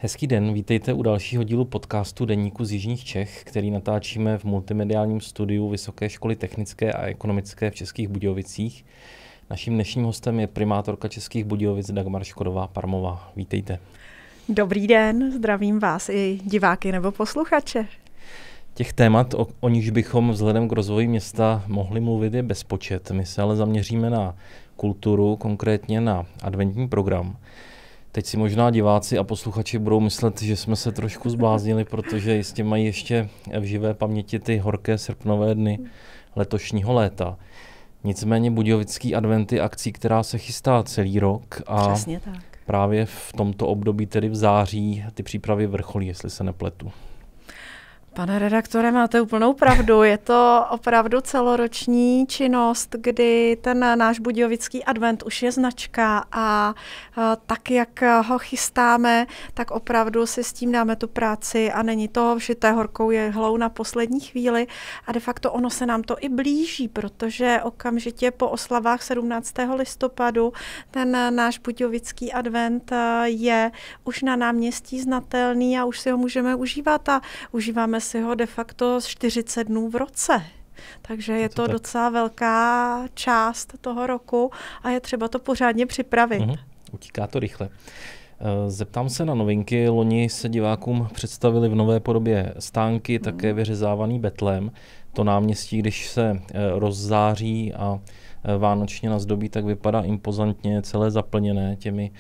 Hezký den, vítejte u dalšího dílu podcastu Deníku z Jižních Čech, který natáčíme v multimediálním studiu Vysoké školy technické a ekonomické v Českých Budějovicích. Naším dnešním hostem je primátorka Českých Budějovic Dagmar Škodová-Parmová. Vítejte. Dobrý den, zdravím vás i diváky nebo posluchače. Těch témat, o nichž bychom vzhledem k rozvoji města mohli mluvit, je bezpočet. My se ale zaměříme na kulturu, konkrétně na adventní program. Teď si možná diváci a posluchači budou myslet, že jsme se trošku zbláznili, protože jistě mají ještě v živé paměti ty horké srpnové dny letošního léta. Nicméně Budějovický advent je akcí, která se chystá celý rok a přesně tak. Právě v tomto období, tedy v září, ty přípravy vrcholí, jestli se nepletu. Pane redaktore, máte úplnou pravdu. Je to opravdu celoroční činnost, kdy ten náš Budějovický advent už je značka a tak, jak ho chystáme, tak opravdu si s tím dáme tu práci a není to všité horkou jehlou na poslední chvíli a de facto ono se nám to i blíží, protože okamžitě po oslavách 17. listopadu ten náš Budějovický advent je už na náměstí znatelný a už si ho můžeme užívat a užíváme si ho de facto 40 dnů v roce. Takže je to docela velká část toho roku a je třeba to pořádně připravit. Utíká to rychle. Zeptám se na novinky. Loni se divákům představili v nové podobě stánky, také vyřezávaný betlém. To náměstí, když se rozzáří a vánočně nazdobí, tak vypadá impozantně, celé zaplněné těmi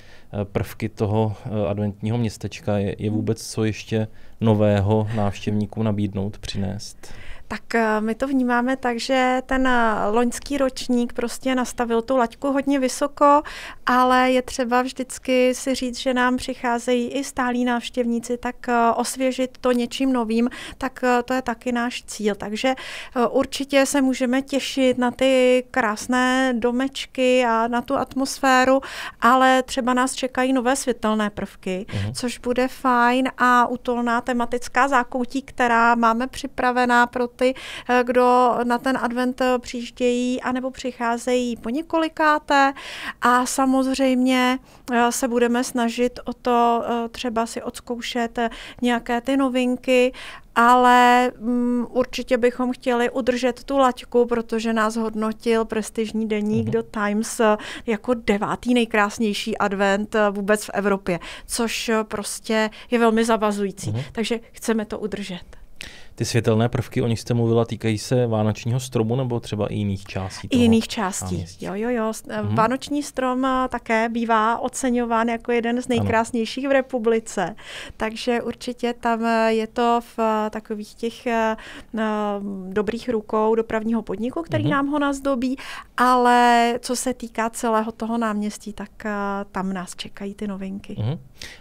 prvky toho adventního městečka. Je vůbec co ještě nového návštěvníkům nabídnout, přinést? Tak my to vnímáme tak, že ten loňský ročník prostě nastavil tu laťku hodně vysoko, ale je třeba vždycky si říct, že nám přicházejí i stálí návštěvníci, tak osvěžit to něčím novým, tak to je taky náš cíl. Takže určitě se můžeme těšit na ty krásné domečky a na tu atmosféru, ale třeba nás čekají nové světelné prvky, což bude fajn a útulná tematická zákoutí, která máme připravená pro ty, kdo na ten advent přijíždějí anebo přicházejí po několikáté a samozřejmě se budeme snažit o to třeba si odzkoušet nějaké ty novinky, ale určitě bychom chtěli udržet tu laťku, protože nás hodnotil prestižní deník The Times jako 9. nejkrásnější advent vůbec v Evropě, což prostě je velmi zavazující, takže chceme to udržet. Ty světelné prvky, o nich jste mluvila, týkají se vánočního stromu nebo třeba i jiných částí? I jiných částí, jo. Vánoční strom také bývá oceňován jako jeden z nejkrásnějších v republice, takže určitě tam je to v takových těch dobrých rukou dopravního podniku, který nám ho nazdobí, ale co se týká celého toho náměstí, tak tam nás čekají ty novinky.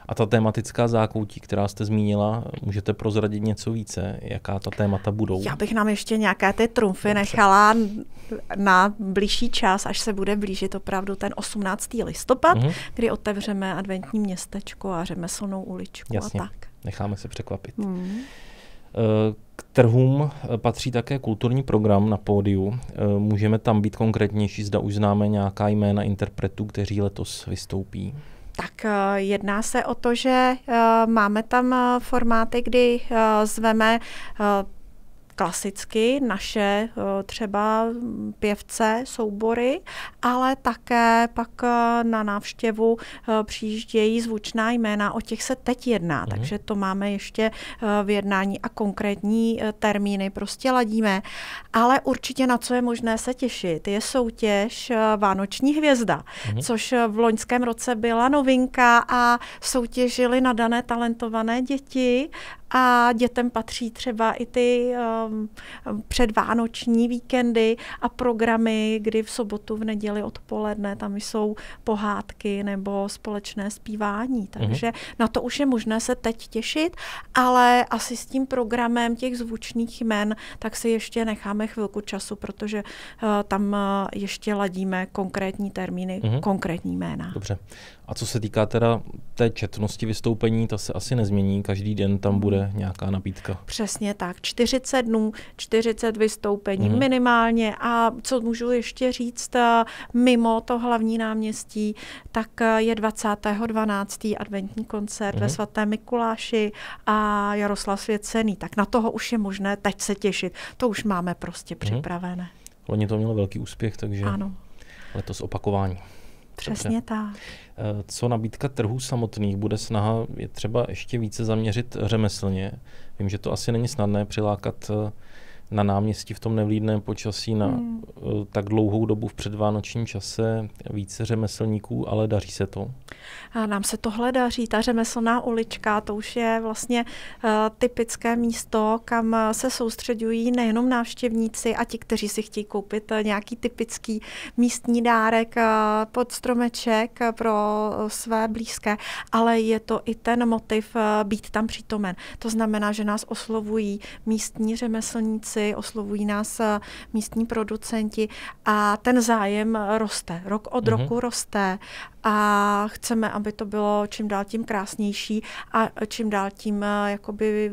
A ta tematická zákoutí, která jste zmínila, můžete prozradit něco více? Jaká ta témata budou? Já bych nám ještě nějaké ty trumfy nechala na blížší čas, až se bude blížit opravdu ten 18. listopad, kdy otevřeme adventní městečko a řemeslnou uličku. Jasně. A tak. Necháme se překvapit. K trhům patří také kulturní program na pódiu. Můžeme tam být konkrétnější, zda už známe nějaká jména interpretů, kteří letos vystoupí? Tak jedná se o to, že máme tam formáty, kdy zveme klasicky naše třeba pěvce, soubory, ale také pak na návštěvu přijíždějí zvučná jména, o těch se teď jedná, takže to máme ještě v jednání a konkrétní termíny prostě ladíme, ale určitě na co je možné se těšit, je soutěž Vánoční hvězda, což v loňském roce byla novinka a soutěžili nadané talentované děti a dětem patří třeba i ty předvánoční víkendy a programy, kdy v sobotu, v neděli odpoledne tam jsou pohádky nebo společné zpívání. Takže na to už je možné se teď těšit, ale asi s tím programem těch zvučných jmen, tak si ještě necháme chvilku času, protože tam ještě ladíme konkrétní termíny, konkrétní jména. Dobře. A co se týká teda té četnosti vystoupení, ta se asi nezmění. Každý den tam bude bude nějaká nabídka. Přesně tak, 40 dnů, 40 vystoupení minimálně a co můžu ještě říct, mimo to hlavní náměstí, tak je 20.12. adventní koncert ve svatém Mikuláši a Jaroslav Svěcený, tak na toho už je možné teď se těšit, to už máme prostě připravené. Loni to mělo velký úspěch, takže ano. Letos opakování. Přesně tak. Co nabídka trhů samotných, bude snaha je třeba ještě více zaměřit řemeslně. Vím, že to asi není snadné přilákat na náměstí v tom nevlídném počasí na tak dlouhou dobu v předvánočním čase více řemeslníků, ale daří se to? A nám se tohle daří. Ta řemeslná ulička, to už je vlastně typické místo, kam se soustředují nejenom návštěvníci a ti, kteří si chtějí koupit nějaký typický místní dárek pod stromeček pro své blízké, ale je to i ten motiv být tam přítomen. To znamená, že nás oslovují místní řemeslníci, oslovují nás místní producenti a ten zájem roste. Rok od roku roste a chceme, aby to bylo čím dál tím krásnější a čím dál tím jakoby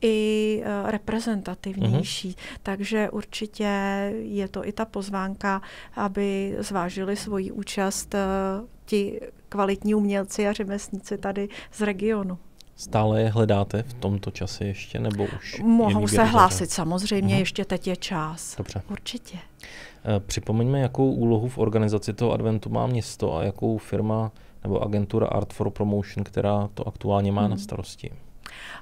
i reprezentativnější. Takže určitě je to i ta pozvánka, aby zvážili svoji účast ti kvalitní umělci a řemeslníci tady z regionu. Stále je hledáte v tomto čase ještě, nebo už? Mohou se hlásit samozřejmě, ještě teď je čas. Dobře. Určitě. Připomeňme, jakou úlohu v organizaci toho adventu má město a jakou firma nebo agentura Art for Promotion, která to aktuálně má na starosti.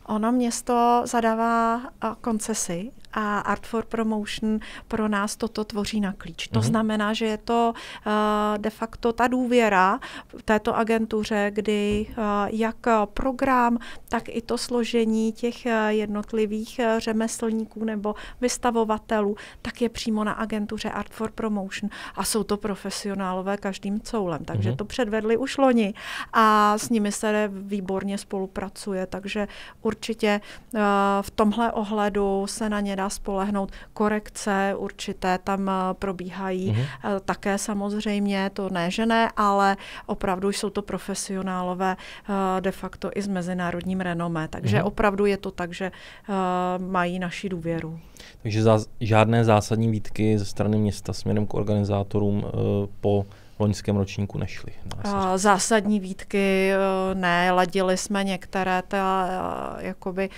Ono město zadává koncesy a Art for Promotion pro nás toto tvoří na klíč. To znamená, že je to de facto ta důvěra této agentuře, kdy jak program, tak i to složení těch jednotlivých řemeslníků nebo vystavovatelů, tak je přímo na agentuře Art for Promotion a jsou to profesionálové každým coulem. Takže to předvedli už loni a s nimi se výborně spolupracuje, takže určitě v tomhle ohledu se na ně dá spolehnout. Korekce určité tam probíhají také samozřejmě, to ne, že ne, ale opravdu jsou to profesionálové de facto i s mezinárodním renomé. Takže opravdu je to tak, že mají naši důvěru. Takže žádné zásadní výtky ze strany města směrem k organizátorům po loňském ročníku nešly. Zásadní výtky ne, ladili jsme některé jakoby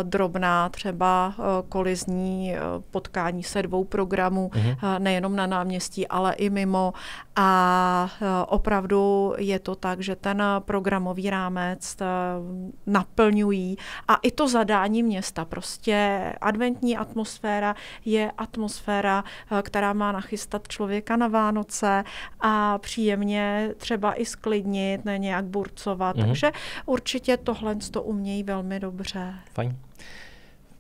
drobná třeba kolizní potkání se dvou programů, nejenom na náměstí, ale i mimo a opravdu je to tak, že ten programový rámec naplňují a i to zadání města, prostě adventní atmosféra je atmosféra, která má nachystat člověka na Vánoce a příjemně třeba i sklidnit, ne nějak burcovat. Takže určitě tohle to umějí velmi dobře. Fajn.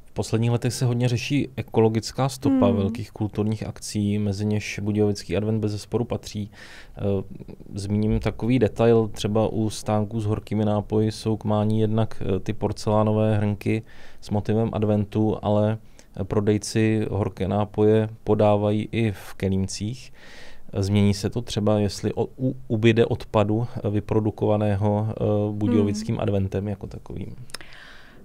V posledních letech se hodně řeší ekologická stopa velkých kulturních akcí, mezi něž Budějovický advent bezesporu patří. Zmíním takový detail, třeba u stánků s horkými nápoji jsou k mání jednak ty porcelánové hrnky s motivem adventu, ale prodejci horké nápoje podávají i v kelímcích. Změní se to třeba, jestli ubyde odpadu vyprodukovaného Budějovickým adventem jako takovým?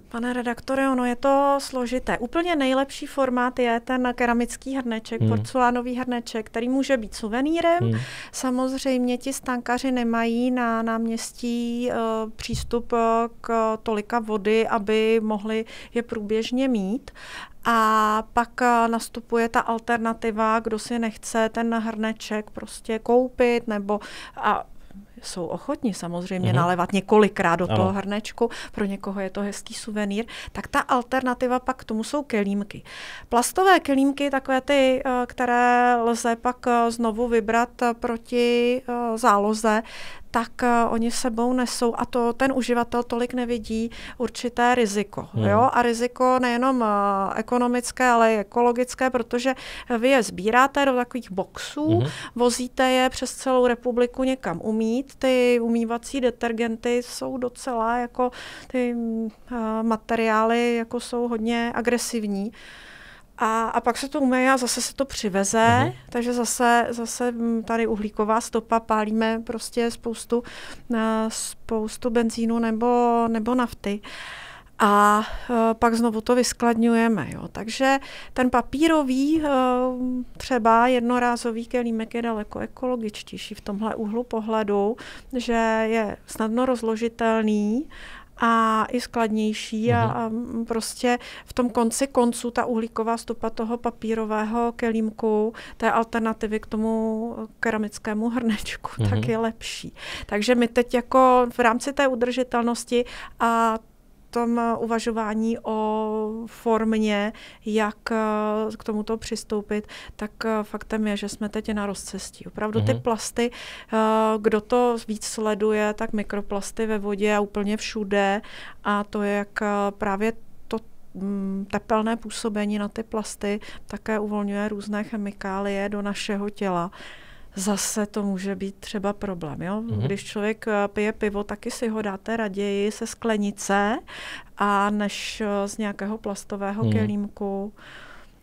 Pane redaktore, ono je to složité. Úplně nejlepší formát je ten keramický hrneček, porcelánový hrneček, který může být suvenýrem. Samozřejmě ti stánkaři nemají na náměstí přístup k tolika vody, aby mohli je průběžně mít. A pak nastupuje ta alternativa, kdo si nechce ten hrneček prostě koupit nebo jsou ochotní samozřejmě nalévat několikrát do toho hrnečku, pro někoho je to hezký suvenýr, tak ta alternativa pak k tomu jsou kelímky. Plastové kelímky, takové ty, které lze pak znovu vybrat proti záloze, tak oni sebou nesou, a to ten uživatel tolik nevidí, určité riziko. Jo? A riziko nejenom ekonomické, ale i ekologické, protože vy je sbíráte do takových boxů, vozíte je přes celou republiku někam umýt. Ty umývací detergenty jsou docela jako ty materiály jako jsou hodně agresivní. A pak se to umyje a zase se to přiveze, takže zase tady uhlíková stopa, pálíme prostě spoustu benzínu nebo nafty. a pak znovu to vyskladňujeme. Jo. Takže ten papírový, třeba jednorázový kelímek je daleko ekologičtější v tomhle úhlu pohledu, že je snadno rozložitelný a i skladnější a prostě v tom konci konců ta uhlíková stopa toho papírového kelímku, té alternativy k tomu keramickému hrnečku, tak je lepší. Takže my teď jako v rámci té udržitelnosti a tom uvažování o formě, jak k tomuto přistoupit, tak faktem je, že jsme teď na rozcestí. Opravdu ty plasty, kdo to víc sleduje, tak mikroplasty ve vodě a úplně všude a to je jak právě to tepelné působení na ty plasty také uvolňuje různé chemikálie do našeho těla. Zase to může být třeba problém. Jo? Když člověk pije pivo, taky si ho dáte raději se sklenice a než z nějakého plastového kelímku.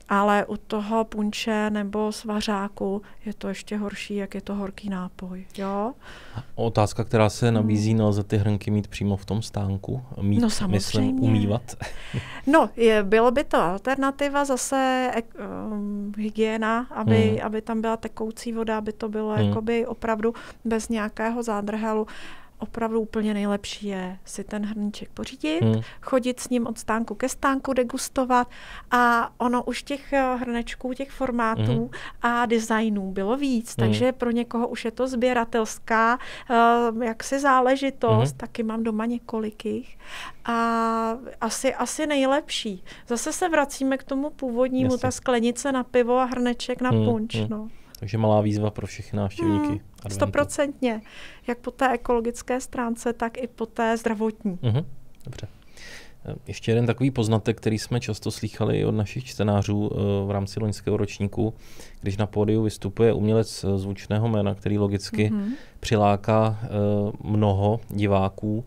Ale u toho punče nebo svařáku je to ještě horší, jak je to horký nápoj. Jo? Otázka, která se nabízí, nelze ty hrnky mít přímo v tom stánku? Mít, myslím, umývat? No, bylo by to alternativa, zase hygiena, aby tam byla tekoucí voda, aby to bylo jakoby opravdu bez nějakého zádrhelu. Opravdu úplně nejlepší je si ten hrníček pořídit, chodit s ním od stánku ke stánku, degustovat a ono už těch hrnečků, těch formátů a designů bylo víc, takže pro někoho už je to sběratelská jaksi záležitost, taky mám doma několikých a asi nejlepší. Zase se vracíme k tomu původnímu, ta sklenice na pivo a hrneček na punč. No. Takže malá výzva pro všechny návštěvníky. 100%. Jak po té ekologické stránce, tak i po té zdravotní. Dobře. Ještě jeden takový poznatek, který jsme často slýchali od našich čtenářů v rámci loňského ročníku, když na pódiu vystupuje umělec zvučného jména, který logicky přiláká mnoho diváků,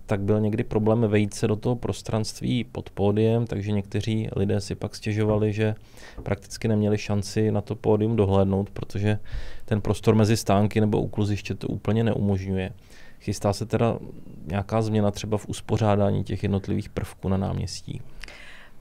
tak byl někdy problém vejít se do toho prostranství pod pódiem, takže někteří lidé si pak stěžovali, že prakticky neměli šanci na to pódium dohlédnout, protože ten prostor mezi stánky nebo ukluziště to úplně neumožňuje. Chystá se teda nějaká změna třeba v uspořádání těch jednotlivých prvků na náměstí?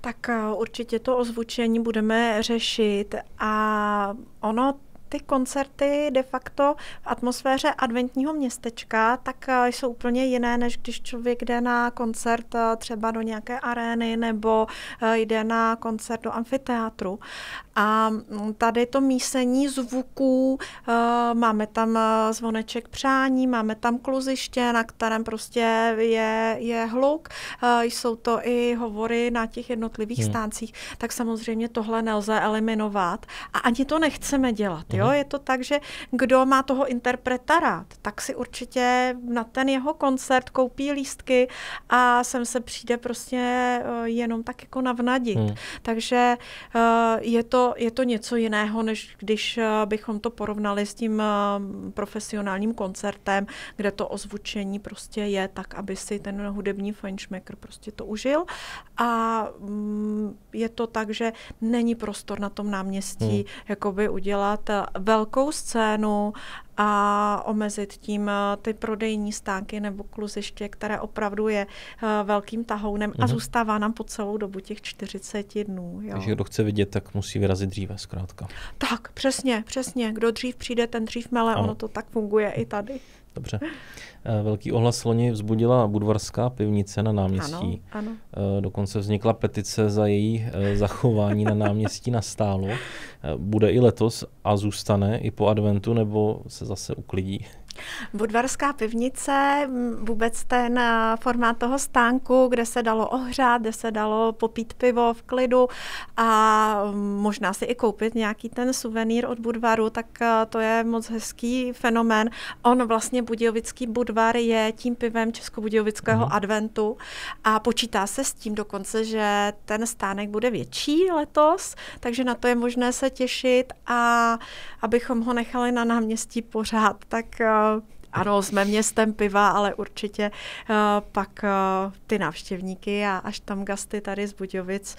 Tak určitě to ozvučení budeme řešit a ono ty koncerty de facto v atmosféře adventního městečka tak jsou úplně jiné, než když člověk jde na koncert třeba do nějaké arény nebo jde na koncert do amfiteátru. A tady to mísení zvuků, máme tam zvoneček přání, máme tam kluziště, na kterém prostě je hluk, jsou to i hovory na těch jednotlivých stáncích, tak samozřejmě tohle nelze eliminovat a ani to nechceme dělat. Jo? Je to tak, že kdo má toho interpreta rád, tak si určitě na ten jeho koncert koupí lístky a sem se přijde prostě jenom tak jako navnadit. Takže je to něco jiného, než když bychom to porovnali s tím profesionálním koncertem, kde to ozvučení prostě je tak, aby si ten hudební fajnšmekr prostě to užil. A je to tak, že není prostor na tom náměstí jakoby udělat velkou scénu a omezit tím ty prodejní stánky nebo kluziště, které opravdu je velkým tahounem a zůstává nám po celou dobu těch 40 dnů. Jo. Takže kdo chce vidět, tak musí vyrazit dříve zkrátka. Tak, přesně. Kdo dřív přijde, ten dřív mele, ono to tak funguje i tady. Dobře. Velký ohlas loni vzbudila Budvarská pivnice na náměstí. Ano. Dokonce vznikla petice za její zachování na náměstí nastálo. Bude i letos a zůstane i po adventu, nebo se zase uklidí? Budvarská pivnice, vůbec ten formát toho stánku, kde se dalo ohřát, kde se dalo popít pivo v klidu a možná si i koupit nějaký ten suvenýr od Budvaru, tak to je moc hezký fenomén. On vlastně Budějovický Budvar je tím pivem českobudějovického adventu a počítá se s tím dokonce, že ten stánek bude větší letos, takže na to je možné se těšit a abychom ho nechali na náměstí pořád, tak ano, jsme městem piva, ale určitě pak ty návštěvníky a až tam gasty tady z Budějovic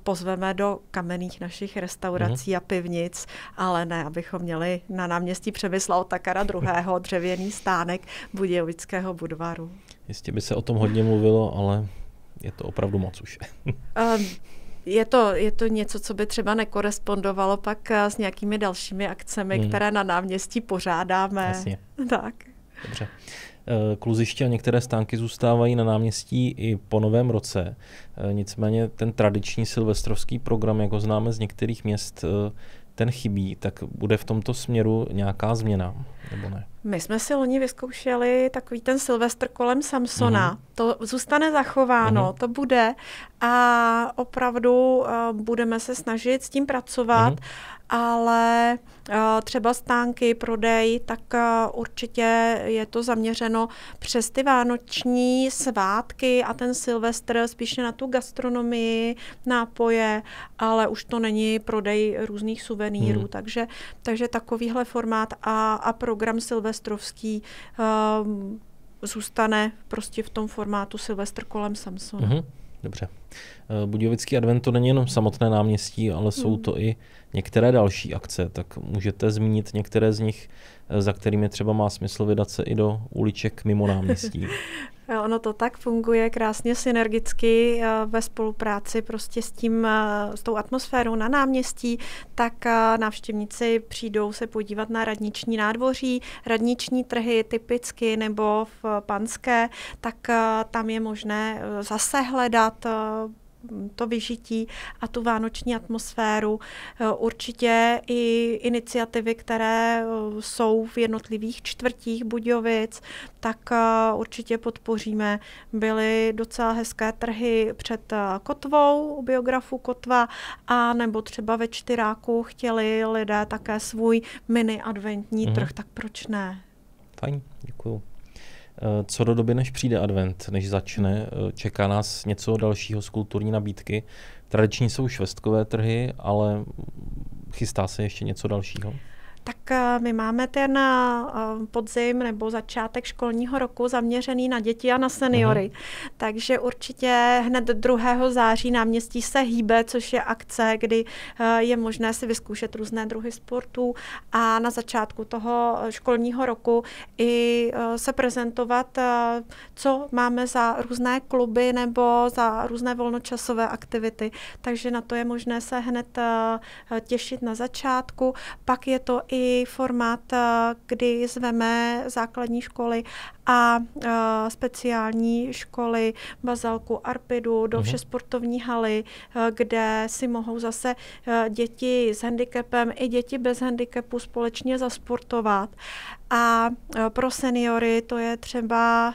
pozveme do kamenných našich restaurací a pivnic, ale ne, abychom měli na náměstí Přemysla Otakara II. Dřevěný stánek Budějovického Budvaru. Jistě by se o tom hodně mluvilo, ale je to opravdu moc už. Je to něco, co by třeba nekorespondovalo pak s nějakými dalšími akcemi, které na náměstí pořádáme. Jasně. Tak. Dobře. Kluziště a některé stánky zůstávají na náměstí i po Novém roce. Nicméně ten tradiční silvestrovský program, jak ho známe z některých měst, ten chybí, tak bude v tomto směru nějaká změna, nebo ne? My jsme si loni vyzkoušeli takový ten Silvestr kolem Samsona. To zůstane zachováno, to bude a opravdu budeme se snažit s tím pracovat, ale třeba stánky, prodej, tak určitě je to zaměřeno přes ty vánoční svátky a ten Silvestr spíše na tu gastronomii, nápoje, ale už to není prodej různých suvenýrů, takže takovýhle formát a program silvestrovský zůstane prostě v tom formátu Silvestr kolem Samsona. Dobře. Budějovický advent to není jenom samotné náměstí, ale jsou to i některé další akce, tak můžete zmínit některé z nich, za kterými třeba má smysl vydat se i do uliček mimo náměstí. Ono to tak funguje krásně synergicky ve spolupráci prostě s tou atmosférou na náměstí, tak návštěvníci přijdou se podívat na radniční nádvoří, radniční trhy typicky nebo v Panské, tak tam je možné zase hledat to vyžití a tu vánoční atmosféru. Určitě i iniciativy, které jsou v jednotlivých čtvrtích Budějovic, tak určitě podpoříme. Byly docela hezké trhy před Kotvou, u biografu Kotva, a nebo třeba ve Čtyráku chtěli lidé také svůj mini adventní trh, tak proč ne? Fajn, děkuju. Co do doby, než přijde advent, než začne, čeká nás něco dalšího z kulturní nabídky. Tradiční jsou švestkové trhy, ale chystá se ještě něco dalšího? Tak my máme ten podzim nebo začátek školního roku zaměřený na děti a na seniory. Takže určitě hned 2. září náměstí se hýbe, což je akce, kdy je možné si vyzkoušet různé druhy sportů a na začátku toho školního roku i se prezentovat, co máme za různé kluby nebo za různé volnočasové aktivity. Takže na to je možné se hned těšit na začátku. Pak je to i formát, kdy zveme základní školy a speciální školy Bazalku, Arpidu do všesportovní haly, kde si mohou zase děti s handicapem i děti bez handicapu společně zasportovat. A pro seniory to je třeba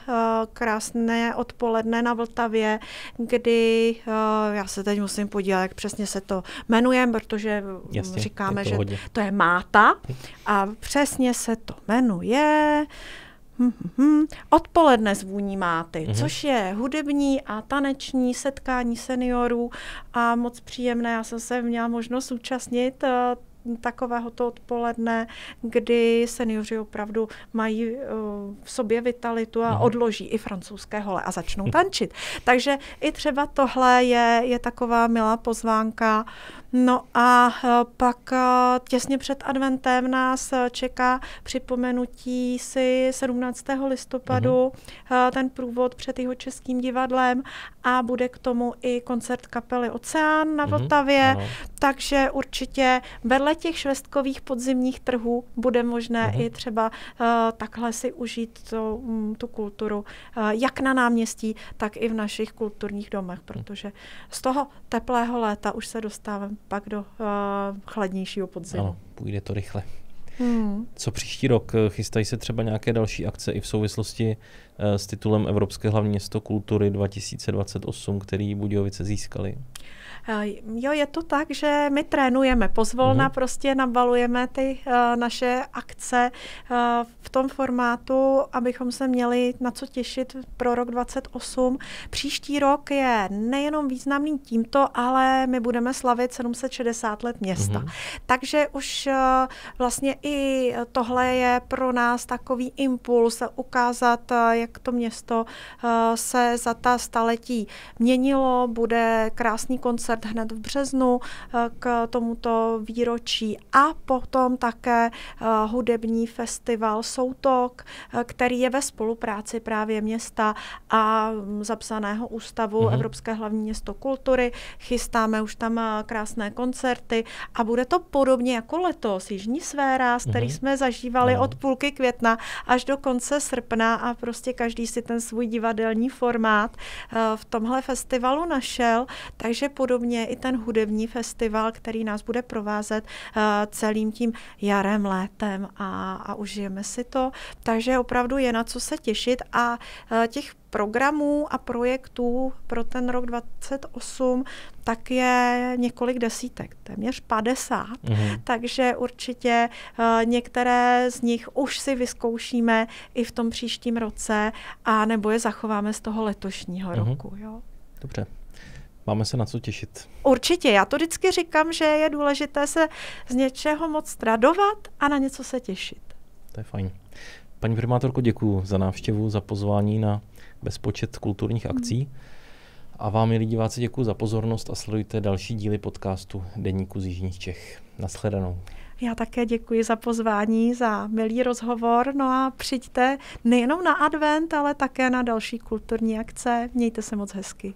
krásné odpoledne na Vltavě, kdy já se teď musím podívat, jak přesně se to jmenuje, protože říkáme, že to je Máta a přesně se to jmenuje Odpoledne z vůní Máty, což je hudební a taneční setkání seniorů a moc příjemné. Já jsem se měla možnost účastnit takovéhoto odpoledne, kdy seniori opravdu mají v sobě vitalitu a odloží i francouzské hole a začnou tančit. Takže i třeba tohle je taková milá pozvánka. No a pak těsně před adventem nás čeká připomenutí si 17. listopadu, ten průvod před Jihočeským divadlem a bude k tomu i koncert kapely Oceán na Vltavě, takže určitě vedle těch švestkových podzimních trhů bude možné i třeba takhle si užít tu kulturu, jak na náměstí, tak i v našich kulturních domech, protože z toho teplého léta už se dostáváme pak do chladnějšího podzimu. Ano, půjde to rychle. Co příští rok? Chystají se třeba nějaké další akce i v souvislosti s titulem Evropské hlavní město kultury 2028, který Budějovice získali? Jo, je to tak, že my trénujeme pozvolna, prostě nabalujeme ty naše akce v tom formátu, abychom se měli na co těšit pro rok 2028. Příští rok je nejenom významný tímto, ale my budeme slavit 760 let města. Takže už vlastně i i tohle je pro nás takový impuls ukázat, jak to město se za ta staletí měnilo. Bude krásný koncert hned v březnu k tomuto výročí a potom také hudební festival Soutok, který je ve spolupráci právě města a zapsaného ústavu Evropské hlavní město kultury. Chystáme už tam krásné koncerty a bude to podobně jako letos. Jižní sféra, který jsme zažívali od půlky května až do konce srpna a prostě každý si ten svůj divadelní formát v tomhle festivalu našel, takže podobně i ten hudební festival, který nás bude provázet celým tím jarem, létem a užijeme si to. Takže opravdu je na co se těšit a těch programů a projektů pro ten rok 2028 tak je několik desítek, téměř 50. Takže určitě některé z nich už si vyzkoušíme i v tom příštím roce a nebo je zachováme z toho letošního roku. Jo. Dobře. Máme se na co těšit. Určitě. Já to vždycky říkám, že je důležité se z něčeho moc radovat a na něco se těšit. To je fajn. Paní primátorko, děkuji za návštěvu, za pozvání na bezpočet kulturních akcí. A vám, milí diváci, děkuji za pozornost a sledujte další díly podcastu Deníku z jižních Čech. Nashledanou. Já také děkuji za pozvání, za milý rozhovor. No a přijďte nejenom na advent, ale také na další kulturní akce. Mějte se moc hezky.